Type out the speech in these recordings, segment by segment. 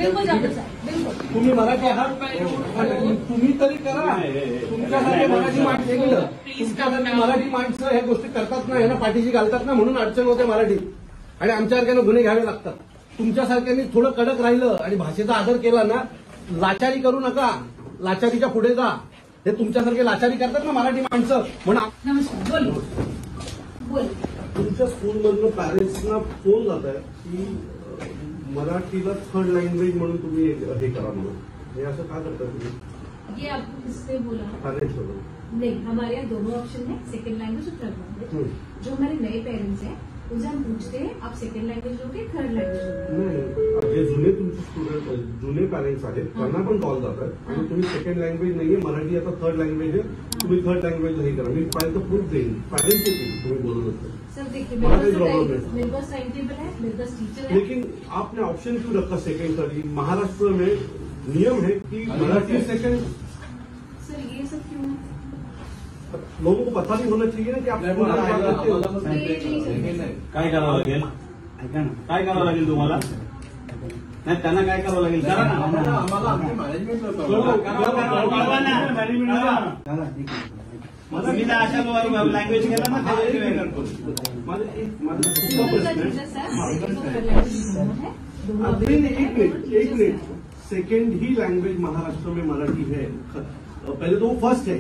बिल्कुल जातो साहेब, बिल्कुल. तुम्ही मराठी आहात, तुम्ही तरी करा. तुमच्यासाठी मराठी माणसं केलं, तुमच्यासाठी मराठी माणसं ह्या गोष्टी करतात ना, ह्यांना पाठीशी घालतात ना, म्हणून अडचण होते मराठी. आणि आमच्यासारख्यानं गुन्हे घ्यावे लागतात. तुमच्यासारख्यांनी थोडं कडक राहिलं आणि भाषेचा आदर केला ना, लाचारी करू नका, लाचारीच्या पुढे जा. हे तुमच्यासारखे लाचारी करतात ना मराठी माणसं म्हणून. नमस्कार, बोल. तुमच्या स्कूलमधलं पॅरेंट्सना फोन जात आहे की मराठीला थर्ड लँग्वेज म्हणून तुम्ही हे करा म्हणून. हे असं का करता तुम्ही? ये आपको किससे बोला? पॅरेंट्स बरोबर. नहीं, हमारे यहाँ दोनों ऑप्शन है, सेकंड लैंग्वेज और थर्ड लैंग्वेज. जो हमारे नए पेरेंट्स हैं उनसे हम पूछते हैं आप सेकंड लैंग्वेज लोगे, थर्ड लैंग्वेज लोगे? नाही, जे जुने तुमचे स्टुडंट जुने पॅरेंट्स आहेत त्यांना पण कॉल जातात आणि तुम्ही सेकंड लँग्वेज नाहीये, मराठी आता थर्ड लँग्वेज आहे, तुम्ही थर्ड लँग्वेज हे करा. मी पाहिजे तर प्रूफ देईन. पॅरेंट्स येतील तुम्ही बोलू नसतं. सर देखिए, मेरे पास टाइम टेबल है, मेरे पास टीचर है. लेकिन आपने ऑप्शन क्यों रखा सेकंड थर्ड? महाराष्ट्र में नियम है कि मराठी सेकंड. सर ये सब क्यों है? लोगों को पता नहीं होना चाहिए ना की आपल्या काय करावं लागेल? ऐका ना, काय करावं लागेल तुम्हाला? नाही, त्यांना काय करावं लागेल? करा ना. आम्हाला मॅनेजमेंट मी तर अशा लँग्वेज केला ना, एक मिनट. सेकंड ही लैंग्वेज महाराष्ट्र में मराठी है. पहले तो वो फर्स्ट है,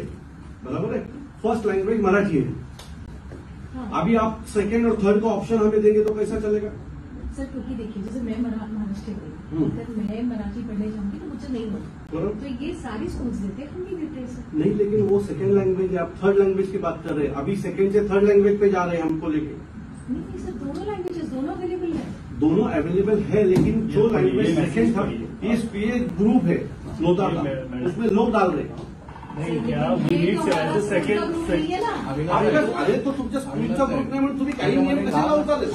बराबर है. फर्स्ट लैंग्वेज मराठी है. अभी आप सेकंड और थर्ड का ऑप्शन हमें देंगे तो कैसा चलेगा? सर क्योंकि देखिए, जैसे मैं महाराष्ट्र गई, अगर मैं मराठी पढ़ने जाऊंगी तो मुझे नहीं होगा. तो ये सारी स्कूल्स देते हैं, हम नहीं देते हैं सर. नहीं, लेकिन वो सेकंड लैंग्वेज है, आप थर्ड लैंग्वेज की बात कर रहे हैं. अभी सेकंड से थर्ड लैंग्वेज पे जा रहे हैं हमको लेके. नहीं सर, दोनों लैंग्वेजेस दोनों अवेलेबल है. दोनों अवेलेबल है, लेकिन जो लैंग्वेज सेकंड था ये ग्रुप है लोटा का, उसमें लोग डाल रहे हैं. अरे तो तुमच्या स्कूलचा ग्रुप नाही म्हणून तुम्ही काही नियम कशाला उचलले?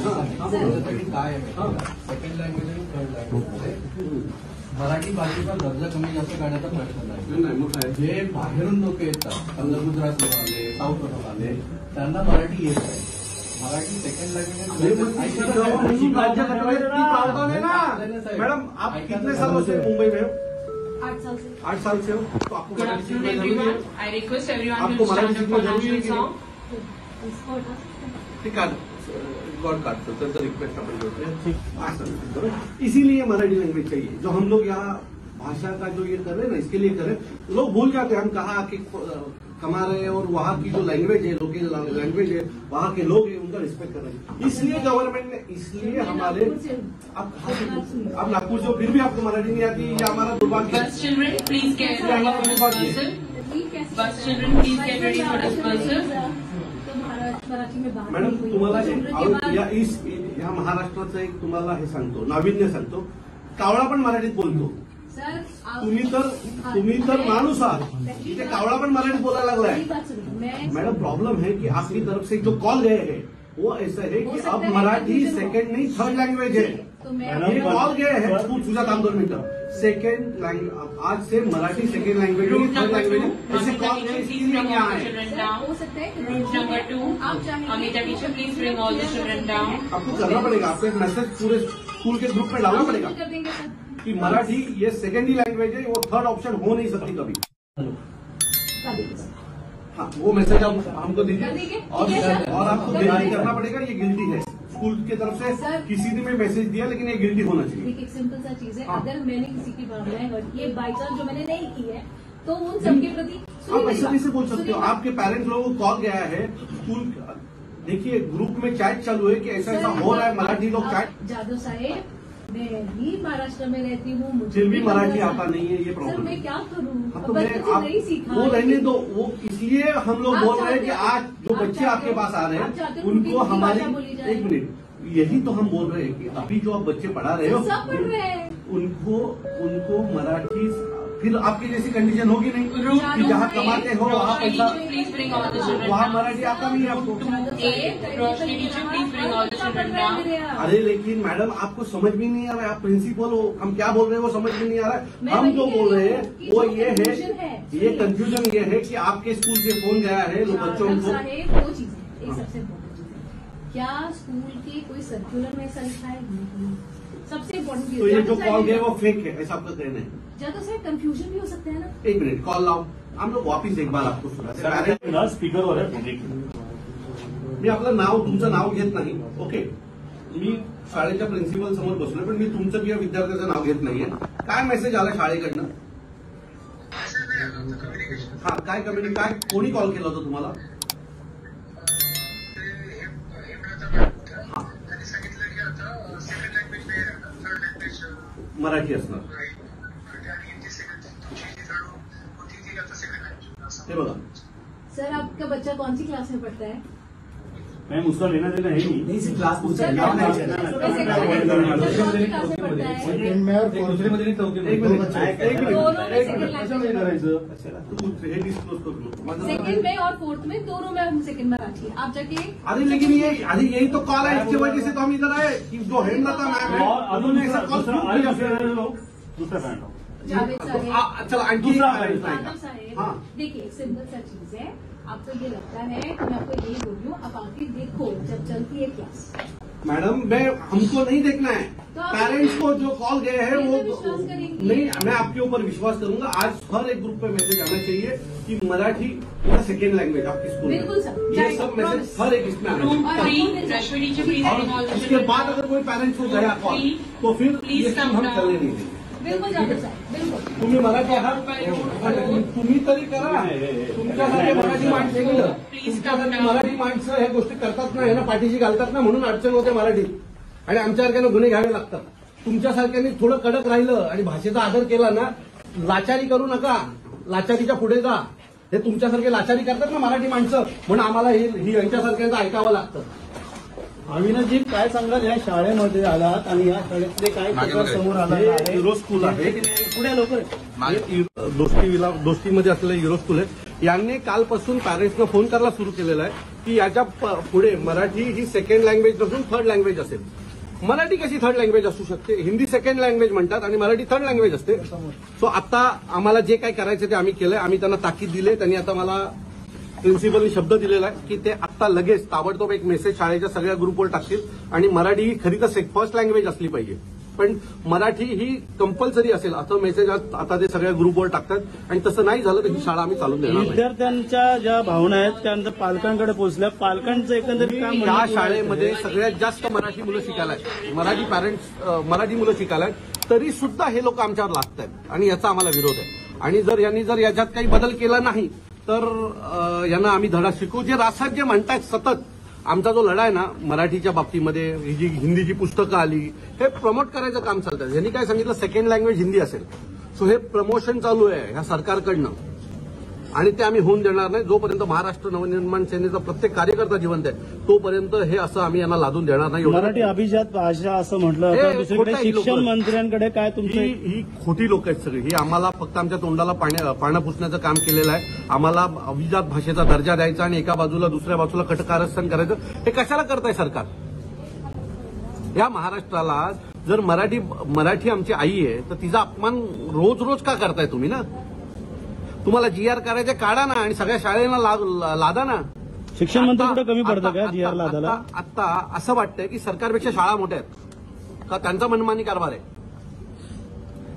काय आहे सेकंड लँग्वेज आणि थर्ड लँग्वेज मराठी भाषेचा दर्जा कमी जास्त करण्याचा प्रश्न नाही. जे बाहेरून लोक येतात, समजा गुजरातवरून आले, साऊथवरून आले, त्यांना मराठी येत आहे. मराठी सेकंड लँग्वेज मैडम आप कितने सालों से मुंबई में हो? 8 साल से. 8 साल से हो तो आपको Good मराठी afternoon, सीखना जरूरी है. everyone. I request everyone आपको to मराठी stand up सीखना for जरूरी है national की song. इसको हटा सकते हैं. ठीक आहे, गॉड काढतो त्यांचं रिक्वेस्ट आपण करते. इसीलिए मराठी लैंग्वेज चाहिए. जो हम लोग यहाँ भाषा का जो ये कर रहे हैं ना, इसके लिए कर रहे हैं. लोग भूल जाते हैं हम कहा कि कमा रहे हैं और वहाँ की जो लैंग्वेज है, लोकल लैंग्वेज है, वहाँ के लोग हैं, उनका रिस्पेक्ट कर रहे हैं. इसलिए गवर्नमेंट ने, इसलिए हमारे अब नागपुर से, फिर भी आपको मराठी नहीं आती, ये हमारा दुर्भाग्य. Bus children, please get ready for dispersal. Bus children, please get ready for dispersal. Marathi में बात मॅडम तुम्हाला या महाराष्ट्राचं एक तुम्हाला हे सांगतो, नाविन्य सांगतो. कावळा पण मराठीत बोलतो. सर तुम्ही तर माणूस आहात, इथे कावळा पण मराठीत बोलायला लागलाय. मैडम प्रॉब्लम है कि आपकी तरफ से जो कॉल गए हैं वो ऐसा है कि अब मराठी सेकंड नहीं थर्ड लैंग्वेज है. ये कॉल गए हैं. तुझा काम 2 मिनटं. सेकंड लैंग्वेज आज से Marathi second language Route third number 2, language ऐसे Amita कॉल teacher, गए. please bring all the children down. हो सकता है. Route number 2, Amita teacher, please bring all the children down. आपको करना पड़ेगा, आपको एक मैसेज पूरे स्कूल के ग्रुप में डालना पड़ेगा कर देंगे सर. कि मराठी ये सेकेंडरी लैंग्वेज है, वो थर्ड ऑप्शन हो नहीं सकती कभी. कर देंगे सर. हाँ, वो मैसेज आप हमको कर दीजिए. देंगे. और आपको वेरीफाई करना पड़ेगा ये गिल्टी है. स्कूल की तरफ से सर, किसी ने भी मैसेज दिया, लेकिन ये गिल्टी होना चाहिए. देखिए, एक सिंपल सा चीज है. हाँ. अगर मैंने किसी की भावनाएं और ये बाई चांस जो मैंने नहीं की है, तो उन सबके प्रति आप ऐसा कैसे बोल सकते हो? आपके पेरेंट्स लोगों को कॉल गया है स्कूल. देखिए ग्रुप में चैट चालू है कि ऐसा ऐसा हो रहा है, मराठी लोग चैट. जादव साहेब, मैं भी महाराष्ट्र में रहती हूँ, मुझे फिर भी मराठी आता नहीं है, ये सर प्रॉब्लम. मैं क्या करूँ? हाँ, तो बच्चे मैं नहीं सीखा. वो रहने दो. वो इसलिए हम लोग आप बोल रहे हैं चाहते कि हो- आज जो आप बच्चे आपके पास आ रहे आप चाहते हैं हो उनको उनकी हमारी, भाषा बोली जाए. एक मिनट, यही तो हम बोल रहे हैं कि अभी जो आप बच्चे पढ़ा रहे हो सब पढ़ रहे हैं. उनको मराठी, फिर आपकी जैसी कंडीशन होगी नहीं Route कि जहाँ 2A, कमाते हो वहाँ Roshni पैसा, teacher, please bring all the children वहाँ down. मराठी आता नहीं है आपको. 2A, Roshni teacher, please bring all the children down. अरे लेकिन मैडम आपको समझ में नहीं आ रहा है. आप प्रिंसिपल हो, हम क्या बोल रहे हैं वो समझ में नहीं आ रहा है. मैं हम वही जो कह बोल रही रहे हूँ हैं कि वो जो ये confusion है. है, ये कंफ्यूजन ये है कि आपके स्कूल से फोन गया है बच्चों जादव को. साहेब, दो चीजें. एक सबसे इम्पोर्टेंट चीज है, क्या स्कूल के कोई सर्कुलर में ऐसा लिखा है? नहीं. सबसे इम्पोर्टेंट तो ये जो कॉल गया वो फेक है, ऐसा आपका कहना है? या तो सर कंफ्यूजन भी हो सकता है ना। एक मिनट, कॉल लाओ, हम लोग वापिस एक बार आपको सुना. स्पीकरवर आहे. मी आपलं नाव, तुमचं नाव घेत नाही. ओके, मी शाळेच्या प्रिन्सिपल समोर बसलोय, पण मी तुमचं किंवा विद्यार्थ्याचं नाव घेत नाहीये. काय मेसेज आला शाळेकडनं? हा, काय कम्युनिटी, काय कोणी कॉल केला होता तुम्हाला? मराठी असणार. हे बघा सर, आपका बच्चा कौन सी क्लास में पढ़ता है? मैम उसका लेना देना है ही नहीं. सिर्फ क्लास पूछा है. कौन सी क्लास में पढ़ता है? सेकंड में और दूसरे में चौथे में दो बच्चे. दोनों में सेकंड लैंग्वेज तू हे डिस्क्लोज करू नको. सेकंड में और फोर्थ में दोनों में हम सेकंड मराठी है. आप जाके अरे लेकिन ये अरे यही तो कॉल है, इसकी वजह से तो हम इधर आए कि जो हेमलता मैम है उन्होंने ऐसा कॉल क्यों किया? दूसरा पैंट. जावेद साहब, चलो आणखी दूसरा एक है. आदम साहब, हाँ. देखिए सिंपल सा चीज है. आपको ये लगता है कि मैं आपको यही बोल रही हूँ, आप आके देखो जब चलती है क्लास. मैडम, मैं हमको नहीं देखना है, तो आप- पेरेंट्स को जो कॉल गए हैं वो विश्वास करेंगी? नहीं, मैं आपके ऊपर विश्वास करूंगा. आज हर एक ग्रुप पे मैसेज आना चाहिए कि मराठी इज सेकेंड लैंग्वेज आपकी स्कूल बिल्कुल में. सर. ये सब मैसेज हर एक इसमें आना Room चाहिए. 3, Rashmi ji, please bring all the उसके children. बाद अगर कोई पेरेंट्स को गया कॉल तो फिर Please ये come हम down. चलने नहीं देंगे. बिल्कुल जावेद साहब, बिल्कुल. तुम्ही मराठी आहात, तुम्ही तरी करा. तुमच्यासाठी मराठी माणसं केलं, तुमच्यासाठी मराठी माणसं ह्या गोष्टी करतात ना, ह्यांना पाठीशी घालतात ना, म्हणून अडचण होते मराठी. आणि आमच्यासारख्यानं गुन्हे घ्यावे लागतात. तुमच्यासारख्यांनी थोडं कडक राहिलं आणि भाषेचा आदर केला ना, लाचारी करू नका, लाचारीच्या पुढे जा. हे तुमच्यासारखे लाचारी करतात ना मराठी माणसं, म्हणून आम्हाला ही यांच्यासारख्यांचं ऐकावं लागतं. अविनाशजी, काय सांगाल या शाळेमध्ये आलात आणि या शाळेतले काय प्रकार समोर आला आहे? युरो स्कूल आहे, पुढे लवकर. दोस्तीमध्ये असलेलं युरो स्कूल आहे. यांनी कालपासून पॅरेंट्सना फोन करायला सुरू केलेला आहे की याच्या पुढे मराठी ही सेकंड लँग्वेज नसून थर्ड लँग्वेज असेल. मराठी कशी थर्ड लँग्वेज असू शकते? हिंदी सेकंड लँग्वेज म्हणतात आणि मराठी थर्ड लँग्वेज असते. सो आता आम्हाला जे काय करायचं ते आम्ही केलंय. आम्ही त्यांना ताकीद दिली. त्यांनी आता मला प्रिन्सिपलनी शब्द दिलेला आहे की ते आत्ता लगेच ताबडतोब एक मेसेज शाळेच्या सगळ्या ग्रुपवर टाकतील. आणि मराठी ही खरी तर फर्स्ट लँग्वेज असली पाहिजे, पण मराठी ही कंपल्सरी असेल असं मेसेज आता ते सगळ्या ग्रुपवर टाकतात. आणि तसं नाही झालं तर ही शाळा आम्ही चालून देणार नाही. विद्यार्थ्यांच्या ज्या भावना आहेत त्यानंतर पालकांकडे पोहोचल्या. पालकांचं एकंदरीत काय म्हणणं या आहे? शाळेमध्ये सगळ्यात जास्त मराठी मुलं शिकायला आहेत, मराठी पॅरेंट्स मराठी मुलं शिकायला आहेत, तरी सुद्धा हे लोक आमच्यावर लागत आहेत आणि याचा आम्हाला विरोध आहे. आणि जर यांनी याच्यात काही बदल केला नाही तर यांना आम्ही धडा शिकवू. जे रासात जे म्हणतायत सतत, आमचा जो लढा आहे ना मराठीच्या बाबतीमध्ये, ही जी हिंदीची पुस्तकं आली हे प्रमोट करायचं काम चालतं. यांनी काय सांगितलं, सेकंड लँग्वेज हिंदी असेल. सो हे प्रमोशन चालू आहे ह्या सरकारकडनं आणि ते आम्ही होऊन देणार नाही. जोपर्यंत महाराष्ट्र नवनिर्माण सेनेचा प्रत्येक कार्यकर्ता जिवंत आहे तोपर्यंत हे असं आम्ही यांना लादून देणार नाही. मराठी अभिजात भाषा असं म्हटलं हे तर दुसरीकडे खोटं आहे ही शिक्षण लोकं. मंत्र्यांकडे काय तुमचं ही खोटी लोक आहेत सगळी. ही आम्हाला फक्त आमच्या तोंडाला पानं पुसण्याचं काम केलेलं आहे. आम्हाला अभिजात भाषेचा दर्जा द्यायचा आणि एका बाजूला दुसऱ्या बाजूला कटकारस्थान करायचं. हे कशाला करताय सरकार? या महाराष्ट्राला जर मराठी आमची आई आहे तर तिचा अपमान रोज रोज का करताय तुम्ही? ना तुम्हाला जीआर करायचे काढा ना आणि सगळ्या शाळेला लादा ना. शिक्षण मंत्री कुठे कमी पडतं का जीआर आता लादाला? आता असं वाटतंय की सरकारपेक्षा शाळा मोठ्या आहेत का त्यांचा मनमानी कारभार आहे.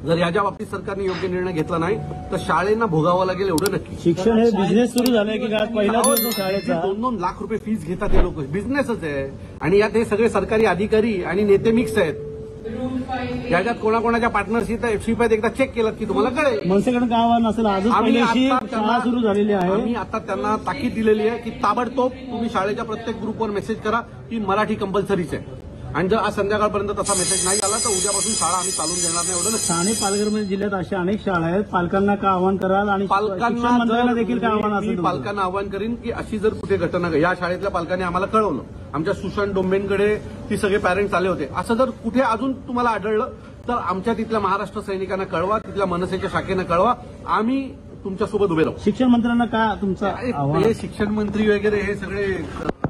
जर याच्या बाबतीत सरकारने योग्य निर्णय घेतला नाही तर शाळेंना भोगावं लागेल एवढं नक्की. शिक्षण हे बिझनेस सुरू झालंय की काय? पहिला दिवस शाळेचा 2-2 लाख रुपये फीस घेतात हे लोक. बिझनेसच आहे आणि यात हे सगळे सरकारी अधिकारी आणि नेते मिक्स आहेत. Room 5. याच्यात कोणाकोणाच्या पार्टनरशिप आहेत एकदा चेक केलं की तुम्हाला कळेल. मनसेकडे काय आव्हान असेल? आजच आम्ही पहिल्याशी आता शाळा सुरू झालेली आहे. आम्ही आता त्यांना ताकीद दिलेली आहे की ताबडतोब तुम्ही शाळेच्या प्रत्येक ग्रुपवर मेसेज करा की मराठी कंपल्सरीच आहे. आणि जर आज संध्याकाळपर्यंत तसा मेसेज नाही आला तर उद्यापासून शाळा आम्ही चालून देणार नाही. एवढं ठाणे पालघर जिल्ह्यात अशा अनेक शाळा आहेत. पालकांना काय आव्हान कराल आणि शिक्षण मंत्र्यांना देखील काय आव्हान असेल? मी पालकांना आवाहन करीन की अशी जर कुठे घटना या शाळेतल्या पालकांनी आम्हाला कळवलं, आमच्या सुशांत डोंबेंकडे ती सगळे पॅरेंट्स आले होते, असं जर कुठे अजून तुम्हाला आढळलं तर आमच्या तिथल्या महाराष्ट्र सैनिकांना कळवा, तिथल्या मनसेच्या शाखेनं कळवा. आम्ही तुमच्यासोबत उभे राहू. शिक्षण मंत्र्यांना काय तुमचं आव्हान? हे शिक्षण मंत्री वगैरे हे सगळे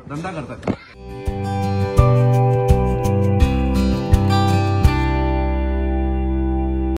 धंदा करतात.